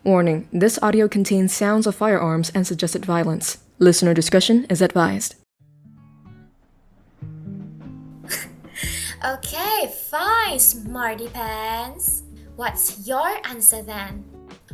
Warning, this audio contains sounds of firearms and suggested violence. Listener discretion is advised. Okay, fine, smarty pants. What's your answer then?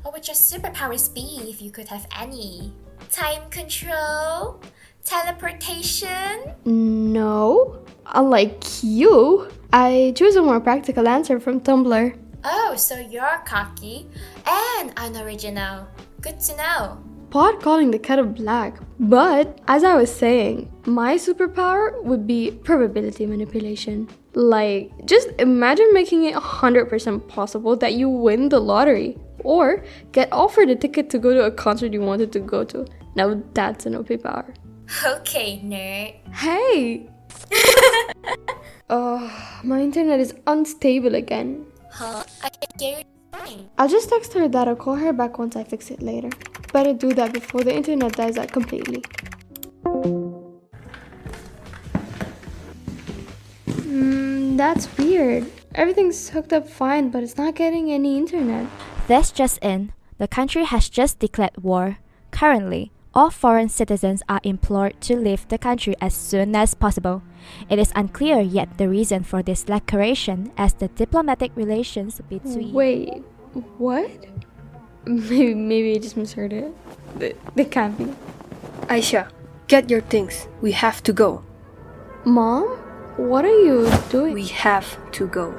What would your superpowers be if you could have any? Time control? Teleportation? No. Unlike you, I choose a more practical answer from Tumblr. Oh, so you're cocky and unoriginal. Good to know. Pot calling the kettle black. But, as I was saying, my superpower would be probability manipulation. Like, just imagine making it 100% possible that you win the lottery or get offered a ticket to go to a concert you wanted to go to. Now that's an OP power. Okay, nerd. Hey! My internet is unstable again. Huh? I can hear you fine. I'll just text her that I'll call her back once I fix it later. Better do that before the internet dies out completely. That's weird. Everything's hooked up fine, but it's not getting any internet. This just in, the country has just declared war. Currently, all foreign citizens are implored to leave the country as soon as possible. It is unclear yet the reason for this declaration, as the diplomatic relations between... Wait, what? Maybe I just misheard it. They can't be. Aysha, get your things. We have to go. Mom? What are you doing? We have to go.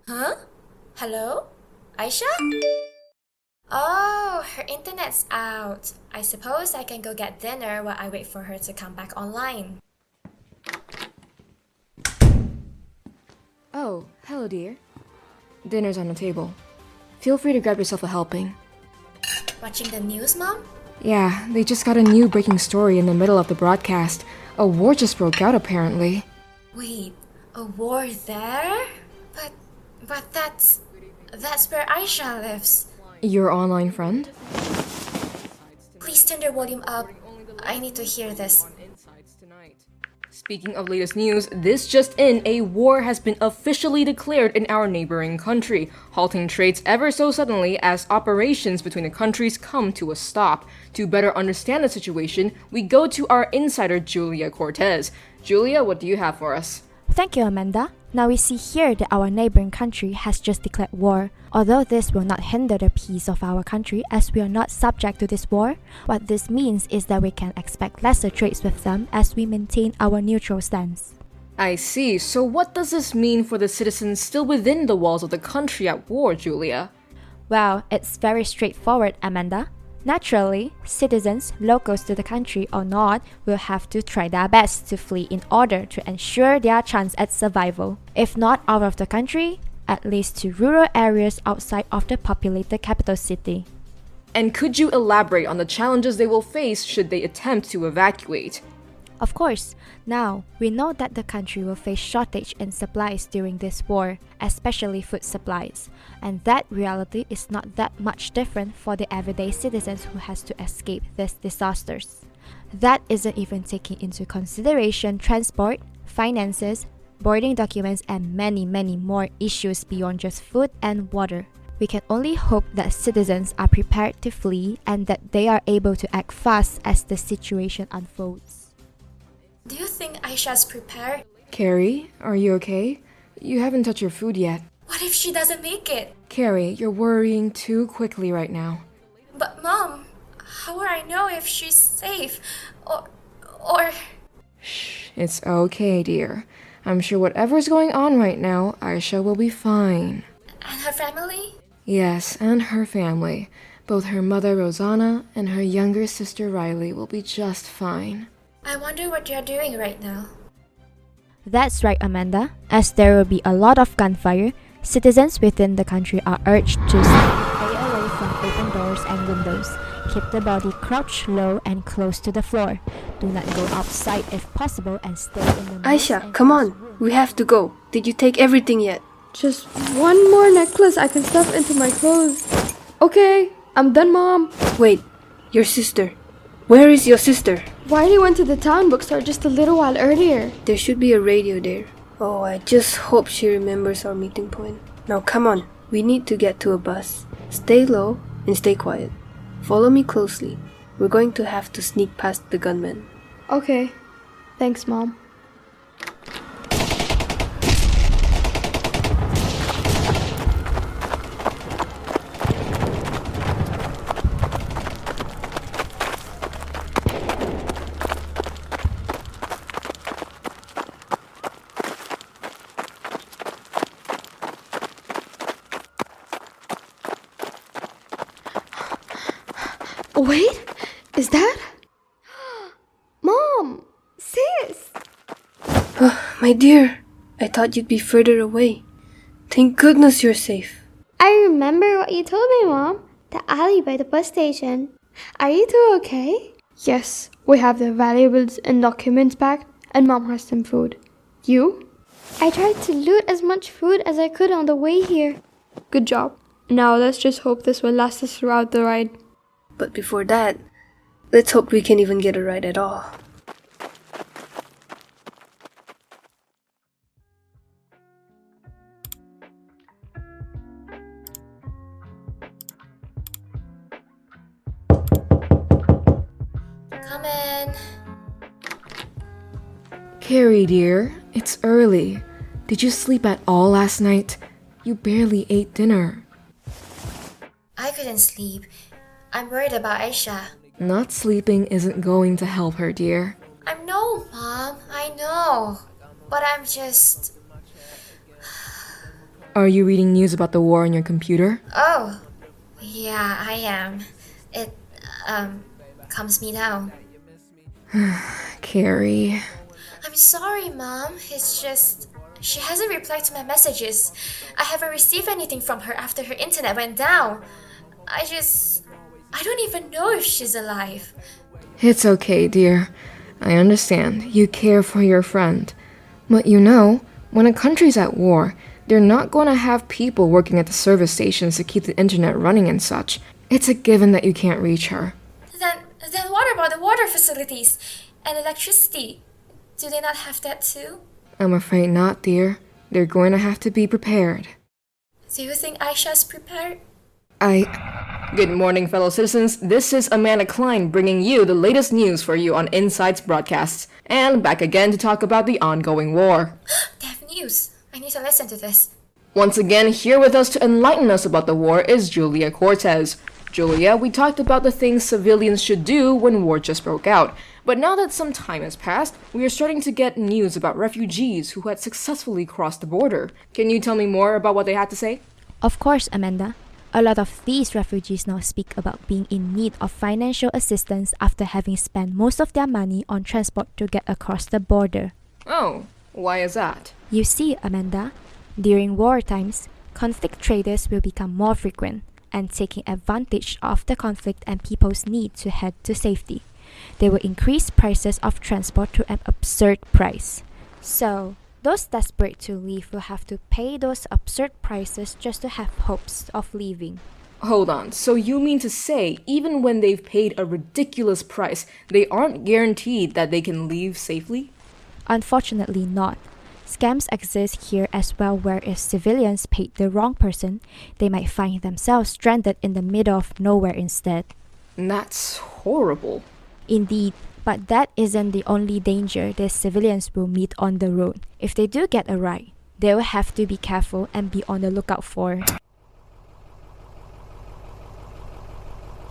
Huh? Hello? Aysha? Oh, her internet's out. I suppose I can go get dinner while I wait for her to come back online. Oh, hello dear. Dinner's on the table. Feel free to grab yourself a helping. Watching the news, Mom? Yeah, they just got a new breaking story in the middle of the broadcast. A war just broke out apparently. Wait, a war there? But that's where Aysha lives. Your online friend? Please turn the volume up. I need to hear this. Speaking of latest news, this just in, a war has been officially declared in our neighboring country, halting trades ever so suddenly as operations between the countries come to a stop. To better understand the situation, we go to our insider Julia Cortez. Julia, what do you have for us? Thank you, Amanda. Now we see here that our neighboring country has just declared war. Although this will not hinder the peace of our country as we are not subject to this war, what this means is that we can expect lesser trades with them as we maintain our neutral stance. I see. So what does this mean for the citizens still within the walls of the country at war, Julia? Well, it's very straightforward, Amanda. Naturally, citizens, locals to the country or not, will have to try their best to flee in order to ensure their chance at survival. If not out of the country, at least to rural areas outside of the populated capital city. And could you elaborate on the challenges they will face should they attempt to evacuate? Of course, now we know that the country will face shortage in supplies during this war, especially food supplies, and that reality is not that much different for the everyday citizens who has to escape these disasters. That isn't even taking into consideration transport, finances, boarding documents, and many more issues beyond just food and water. We can only hope that citizens are prepared to flee and that they are able to act fast as the situation unfolds. Do you think Aysha's prepared? Carrie, are you okay? You haven't touched your food yet. What if she doesn't make it? Carrie, you're worrying too quickly right now. But Mom, how will I know if she's safe? Or... Shh, it's okay, dear. I'm sure whatever's going on right now, Aysha will be fine. And her family? Yes, and her family. Both her mother, Rosanna, and her younger sister, Riley, will be just fine. I wonder what you're doing right now. That's right, Amanda. As there will be a lot of gunfire, citizens within the country are urged to stay away from open doors and windows. Keep the body crouched low and close to the floor. Do not go outside if possible and stay in the Aysha, come on. We have to go. Did you take everything yet? Just one more necklace I can stuff into my clothes. Okay, I'm done, Mom. Wait, your sister. Where is your sister? Wiley went to the town bookstore just a little while earlier. There should be a radio there. Oh, I just hope she remembers our meeting point. Now come on, we need to get to a bus. Stay low and stay quiet. Follow me closely. We're going to have to sneak past the gunman. Okay. Thanks, Mom. Wait, is that? Mom! Sis! My dear, I thought you'd be further away. Thank goodness you're safe. I remember what you told me, Mom. The alley by the bus station. Are you two okay? Yes, we have the valuables and documents back, and Mom has some food. You? I tried to loot as much food as I could on the way here. Good job. Now let's just hope this will last us throughout the ride. But before that, let's hope we can even get a ride at all. Come in. Carrie, dear, it's early. Did you sleep at all last night? You barely ate dinner. I couldn't sleep. I'm worried about Aysha. Not sleeping isn't going to help her, dear. I know, Mom. I know. But I'm just... Are you reading news about the war on your computer? Oh. Yeah, I am. It, calms me down. Carrie. I'm sorry, Mom. It's just... She hasn't replied to my messages. I haven't received anything from her after her internet went down. I don't even know if she's alive. It's okay, dear. I understand. You care for your friend. But you know, when a country's at war, they're not going to have people working at the service stations to keep the internet running and such. It's a given that you can't reach her. Then what about the water facilities and electricity? Do they not have that too? I'm afraid not, dear. They're going to have to be prepared. Do you think Aysha's prepared? Good morning, fellow citizens. This is Amanda Klein bringing you the latest news for you on Insights Broadcasts. And back again to talk about the ongoing war. They have news. I need to listen to this. Once again, here with us to enlighten us about the war is Julia Cortez. Julia, we talked about the things civilians should do when war just broke out. But now that some time has passed, we are starting to get news about refugees who had successfully crossed the border. Can you tell me more about what they had to say? Of course, Amanda. A lot of these refugees now speak about being in need of financial assistance after having spent most of their money on transport to get across the border. Oh, why is that? You see, Amanda, during war times, conflict traders will become more frequent and taking advantage of the conflict and people's need to head to safety. They will increase prices of transport to an absurd price. So, those desperate to leave will have to pay those absurd prices just to have hopes of leaving. Hold on, so you mean to say even when they've paid a ridiculous price, they aren't guaranteed that they can leave safely? Unfortunately not. Scams exist here as well, where if civilians paid the wrong person, they might find themselves stranded in the middle of nowhere instead. That's horrible. Indeed, but that isn't the only danger the civilians will meet on the road. If they do get a ride, they will have to be careful and be on the lookout for...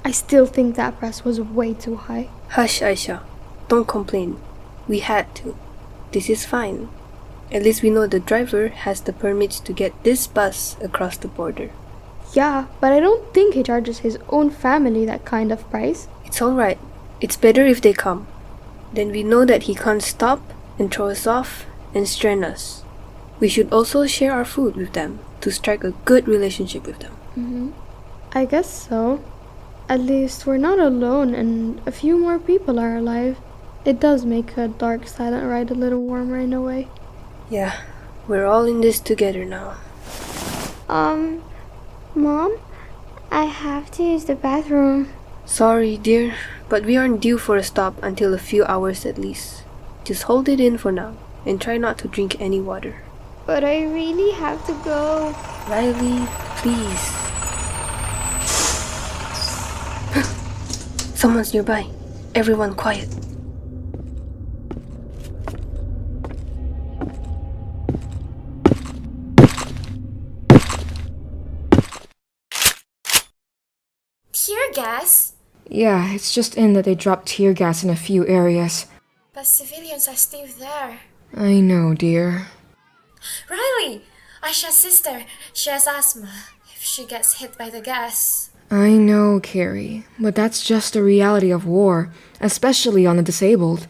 I still think that price was way too high. Hush, Aysha. Don't complain. We had to. This is fine. At least we know the driver has the permits to get this bus across the border. Yeah, but I don't think he charges his own family that kind of price. It's alright. It's better if they come. Then we know that he can't stop and throw us off and strand us. We should also share our food with them to strike a good relationship with them. I guess so. At least we're not alone and a few more people are alive. It does make a dark, silent ride a little warmer in a way. Yeah, we're all in this together now. Mom? I have to use the bathroom. Sorry, dear, but we aren't due for a stop until a few hours at least. Just hold it in for now and try not to drink any water. But I really have to go. Riley, please. Someone's nearby. Everyone quiet. Tear gas? Yeah, it's just in that they dropped tear gas in a few areas. But civilians are still there. I know, dear. Riley! Aysha's sister. She has asthma. If she gets hit by the gas. I know, Carrie, but that's just the reality of war, especially on the disabled.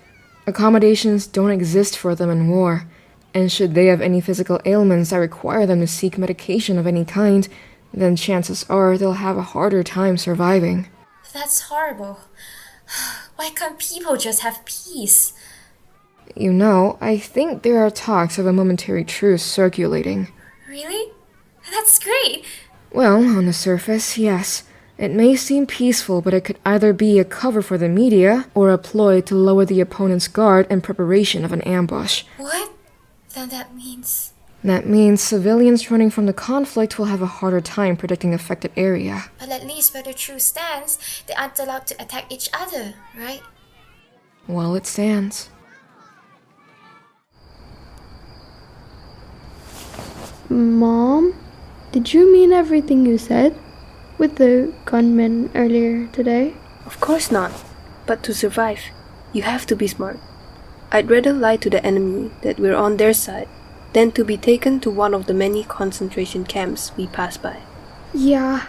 Accommodations don't exist for them in war, and should they have any physical ailments that require them to seek medication of any kind, then chances are they'll have a harder time surviving. That's horrible. Why can't people just have peace? You know, I think there are talks of a momentary truce circulating. Really? That's great. Well, on the surface, yes. It may seem peaceful, but it could either be a cover for the media or a ploy to lower the opponent's guard in preparation of an ambush. What? Then that means... That means civilians running from the conflict will have a harder time predicting affected area. But at least where the truce stands, they aren't allowed to attack each other, right? While it stands. Mom, did you mean everything you said with the gunmen earlier today? Of course not. But to survive, you have to be smart. I'd rather lie to the enemy that we're on their side than to be taken to one of the many concentration camps we pass by. Yeah,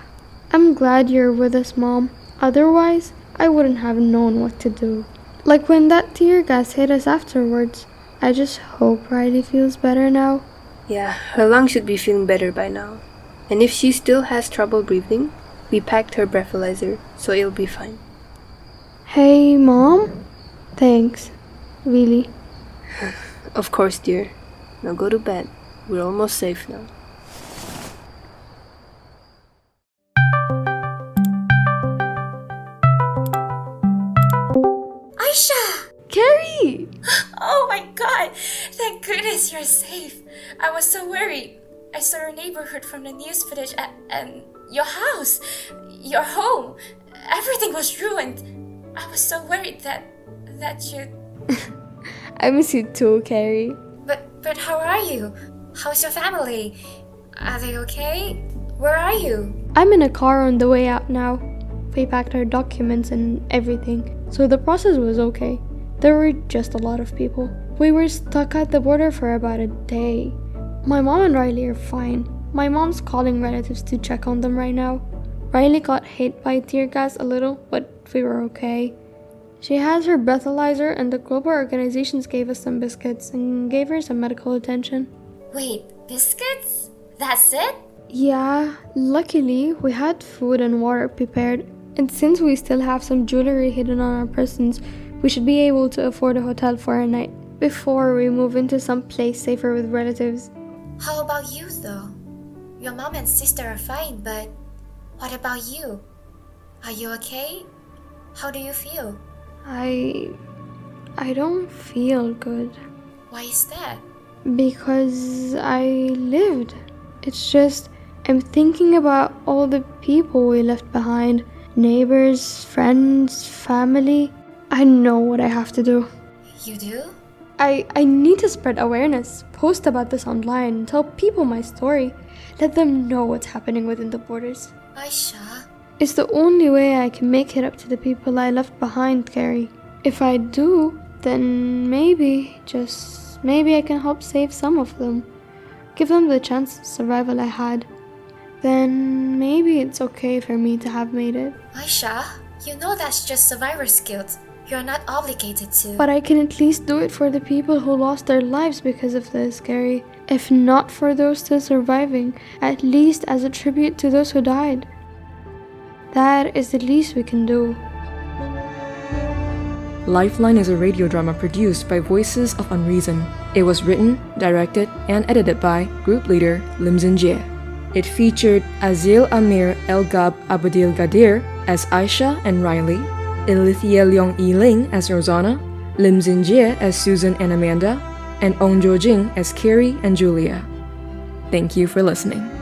I'm glad you're with us, Mom. Otherwise, I wouldn't have known what to do. Like when that tear gas hit us afterwards. I just hope Riley feels better now. Yeah, her lungs should be feeling better by now. And if she still has trouble breathing, we packed her breathalyzer, so it'll be fine. Hey, Mom? Thanks. Really. Of course, dear. Now go to bed. We're almost safe now. Aysha! Carrie! Oh my god! Thank goodness you're safe. I was so worried. I saw your neighborhood from the news footage and your house, your home. Everything was ruined. I was so worried that you'd... I miss you too, Carrie. But how are you? How's your family? Are they okay? Where are you? I'm in a car on the way out now. We packed our documents and everything, so the process was okay. There were just a lot of people. We were stuck at the border for about a day. My mom and Riley are fine. My mom's calling relatives to check on them right now. Riley got hit by tear gas a little, but we were okay. She has her breathalyzer and the global organizations gave us some biscuits and gave her some medical attention. Wait, biscuits? That's it? Yeah, luckily we had food and water prepared, and since we still have some jewelry hidden on our persons, we should be able to afford a hotel for a night before we move into some place safer with relatives. How about you though? Your mom and sister are fine, but what about you? Are you okay? How do you feel? I don't feel good. Why is that? Because I lived. It's just, I'm thinking about all the people we left behind. Neighbors, friends, family. I know what I have to do. You do? I need to spread awareness, post about this online, tell people my story, let them know what's happening within the borders. Aysha? It's the only way I can make it up to the people I left behind, Carrie. If I do, then maybe, just maybe I can help save some of them. Give them the chance of survival I had. Then maybe it's okay for me to have made it. Aysha, you know that's just survivor's guilt. You're not obligated to. But I can at least do it for the people who lost their lives because of this, Carrie. If not for those still surviving, at least as a tribute to those who died. That is the least we can do. Lifeline is a radio drama produced by Voices of Unreason. It was written, directed, and edited by group leader Lim Zinjie. It featured Azil Amir El Gab Abdil Gadir, as Aysha and Riley, Ilithia Leong Yi-Ling as Rosanna, Lim Xinjie as Susan and Amanda, and Ong Jo Jing as Carrie and Julia. Thank you for listening.